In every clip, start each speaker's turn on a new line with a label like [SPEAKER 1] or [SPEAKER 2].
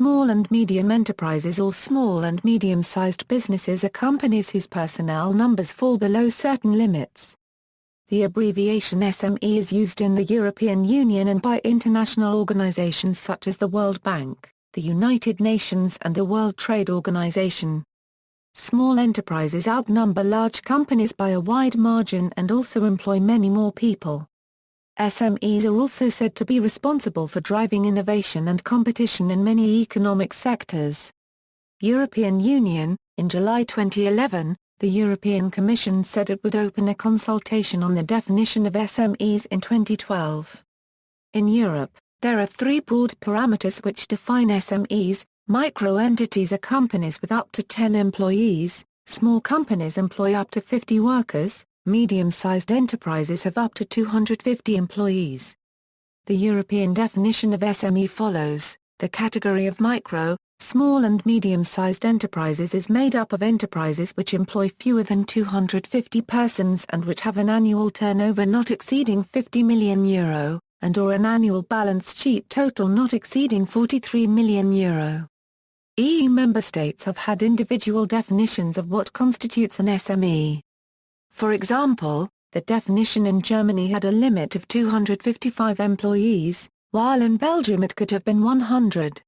[SPEAKER 1] Small and medium enterprises or small and medium-sized businesses are companies whose personnel numbers fall below certain limits. The abbreviation SME is used in the European Union and by international organizations such as the World Bank, the United Nations and the World Trade Organization. Small enterprises outnumber large companies by a wide margin and also employ many more people. SMEs are also said to be responsible for driving innovation and competition in many economic sectors. European Union. In July 2011, the European Commission said it would open a consultation on the definition of SMEs in 2012. In Europe, there are three broad parameters which define SMEs. Micro-entities are companies with up to 10 employees, small companies employ up to 50 workers, medium-sized enterprises have up to 250 employees. The European definition of SME follows: the category of micro, small and medium-sized enterprises is made up of enterprises which employ fewer than 250 persons and which have an annual turnover not exceeding €50 million, and/or an annual balance sheet total not exceeding €43 million. EU member states have had individual definitions of what constitutes an SME. For example, the definition in Germany had a limit of 255 employees, while in Belgium it could have been 100.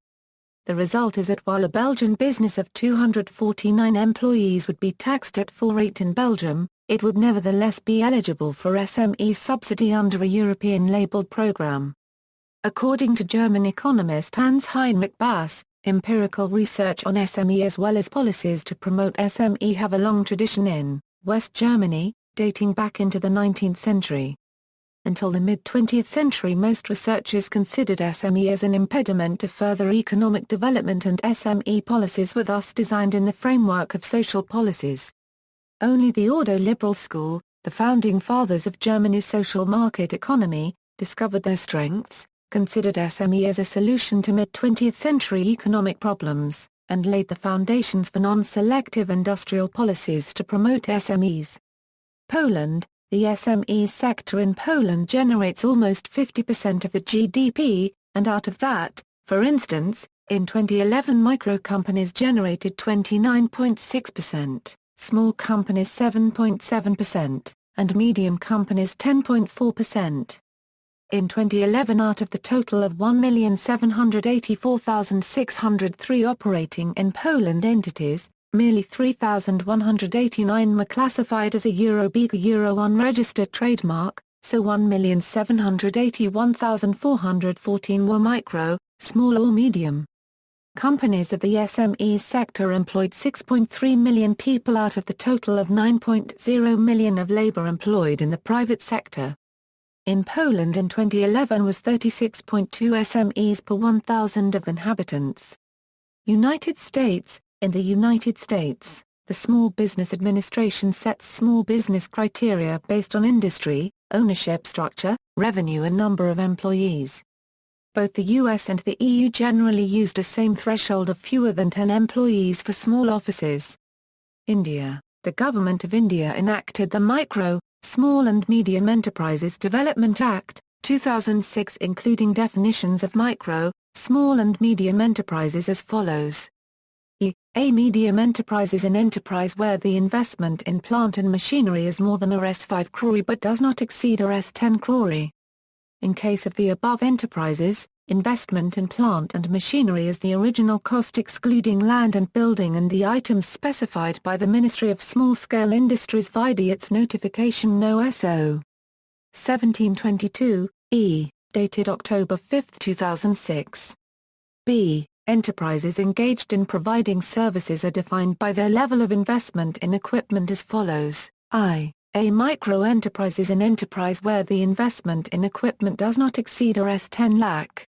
[SPEAKER 1] The result is that while a Belgian business of 249 employees would be taxed at full rate in Belgium, it would nevertheless be eligible for SME subsidy under a European labeled program. According to German economist Hans-Heinrich Bass, empirical research on SME as well as policies to promote SME have a long tradition in West Germany, dating back into the 19th century. Until the mid-20th century, most researchers considered SME as an impediment to further economic development, and SME policies were thus designed in the framework of social policies. Only the Ordo-Liberal school, the founding fathers of Germany's social market economy, discovered their strengths, considered SME as a solution to mid-20th century economic problems, and laid the foundations for non-selective industrial policies to promote SMEs. Poland. The SME sector in Poland generates almost 50% of the GDP, and out of that, for instance, in 2011 micro-companies generated 29.6%, small companies 7.7%, and medium companies 10.4%. In 2011, out of the total of 1,784,603 operating in Poland entities, merely 3,189 were classified as a Euro unregistered trademark, so 1,781,414 were micro, small or medium. Companies of the SME sector employed 6.3 million people out of the total of 9.0 million of labor employed in the private sector. In Poland in 2011 was 36.2 SMEs per 1,000 of inhabitants. United States. In the United States, the Small Business Administration sets small business criteria based on industry, ownership structure, revenue and number of employees. Both the US and the EU generally used a same threshold of fewer than 10 employees for small offices. India. The Government of India enacted the Micro, Small and Medium Enterprises Development Act, 2006, including definitions of micro, small and medium enterprises as follows. A medium enterprise is an enterprise where the investment in plant and machinery is more than Rs5 crore but does not exceed Rs10 crore. In case of the above enterprises, investment in plant and machinery is the original cost excluding land and building and the items specified by the Ministry of Small-Scale Industries vide its notification No. SO. 1722, E, dated October 5, 2006. B. Enterprises engaged in providing services are defined by their level of investment in equipment as follows. A micro-enterprise is an enterprise where the investment in equipment does not exceed Rs10 lakh.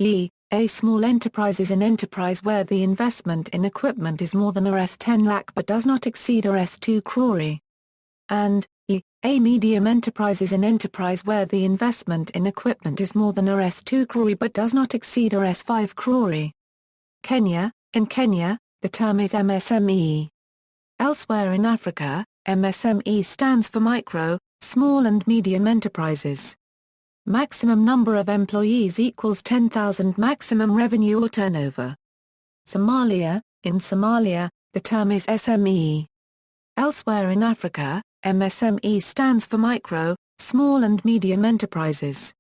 [SPEAKER 1] A small enterprise is an enterprise where the investment in equipment is more than Rs10 lakh but does not exceed Rs2 crore. And a medium enterprise is an enterprise where the investment in equipment is more than Rs2 crore but does not exceed Rs5 crore. Kenya. In Kenya, the term is MSME. Elsewhere in Africa, MSME stands for micro, small and medium enterprises. Maximum number of employees equals 10,000. Maximum revenue or turnover, Somalia. In Somalia, the term is SME. Elsewhere in Africa, MSME stands for micro, small and medium enterprises.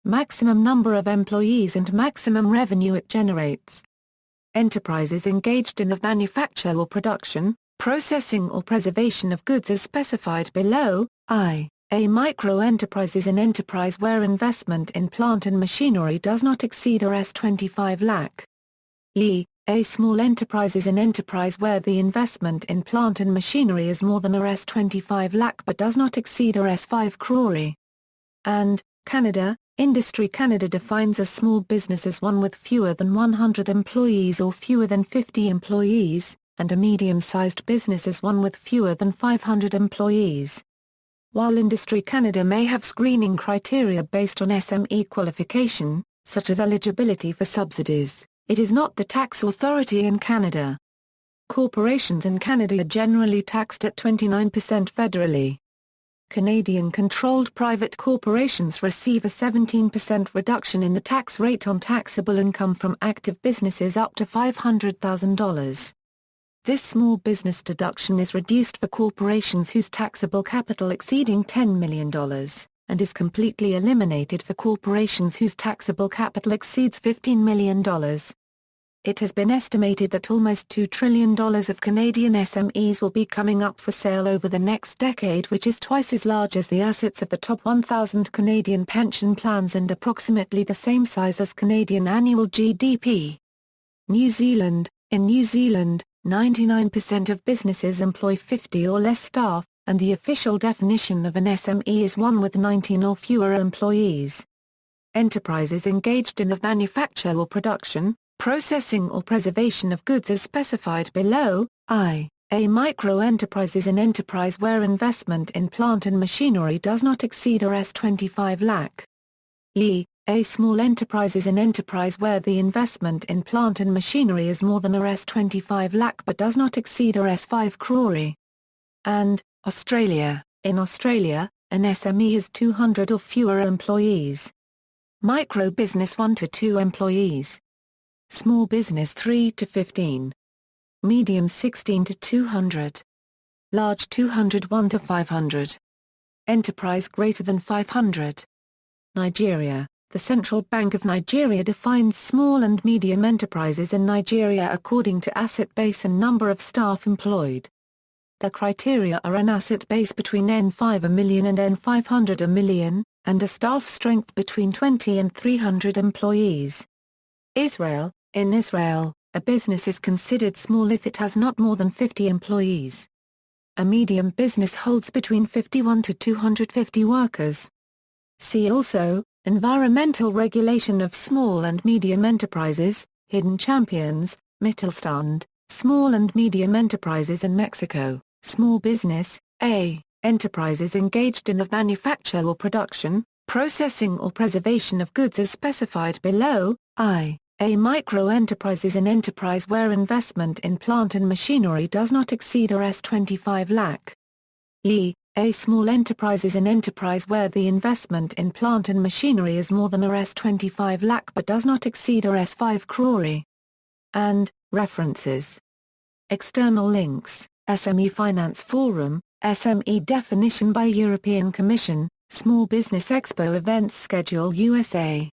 [SPEAKER 1] Maximum number of employees and maximum revenue it generates. Enterprises engaged in the manufacture or production, processing or preservation of goods as specified below. A micro-enterprise is an enterprise where investment in plant and machinery does not exceed Rs 25 lakh. A small enterprise is an enterprise where the investment in plant and machinery is more than Rs 25 lakh but does not exceed Rs 5 crore. And, Canada, Industry Canada defines a small business as one with fewer than 100 employees or fewer than 50 employees, and a medium-sized business as one with fewer than 500 employees. While Industry Canada may have screening criteria based on SME qualification, such as eligibility for subsidies, it is not the tax authority in Canada. Corporations in Canada are generally taxed at 29% federally. Canadian-controlled private corporations receive a 17% reduction in the tax rate on taxable income from active businesses up to $500,000. This small business deduction is reduced for corporations whose taxable capital exceeding $10 million, and is completely eliminated for corporations whose taxable capital exceeds $15 million. It has been estimated that almost $2 trillion of Canadian SMEs will be coming up for sale over the next decade, which is twice as large as the assets of the top 1,000 Canadian pension plans and approximately the same size as Canadian annual GDP. New Zealand. In New Zealand, 99% of businesses employ 50 or less staff, and the official definition of an SME is one with 19 or fewer employees. Enterprises engaged in the manufacture or production, processing or preservation of goods as specified below. A micro-enterprise is an enterprise where investment in plant and machinery does not exceed Rs 25 lakh. A small enterprise is an enterprise where the investment in plant and machinery is more than Rs 25 lakh but does not exceed Rs 5 crore. And, Australia. In Australia, an SME has 200 or fewer employees. Micro business 1 to 2 employees. Small business 3 to 15. Medium 16 to 200. Large 201 to 500. Enterprise greater than 500. Nigeria. The Central Bank of Nigeria defines small and medium enterprises in Nigeria according to asset base and number of staff employed. The criteria are an asset base between N5 a million and N500 a million, and a staff strength between 20 and 300 employees. Israel. In Israel, a business is considered small if it has not more than 50 employees. A medium business holds between 51 to 250 workers. See also, Environmental regulation of small and medium enterprises, hidden champions, Mittelstand, small and medium enterprises in Mexico, small business, A, enterprises engaged in the manufacture or production, processing or preservation of goods as specified below. A micro-enterprise is an enterprise where investment in plant and machinery does not exceed Rs 25 lakh. A small enterprise is an enterprise where the investment in plant and machinery is more than Rs 25 lakh but does not exceed Rs 5 crore. And, references. External links, SME Finance Forum, SME definition by European Commission, Small Business Expo events schedule USA.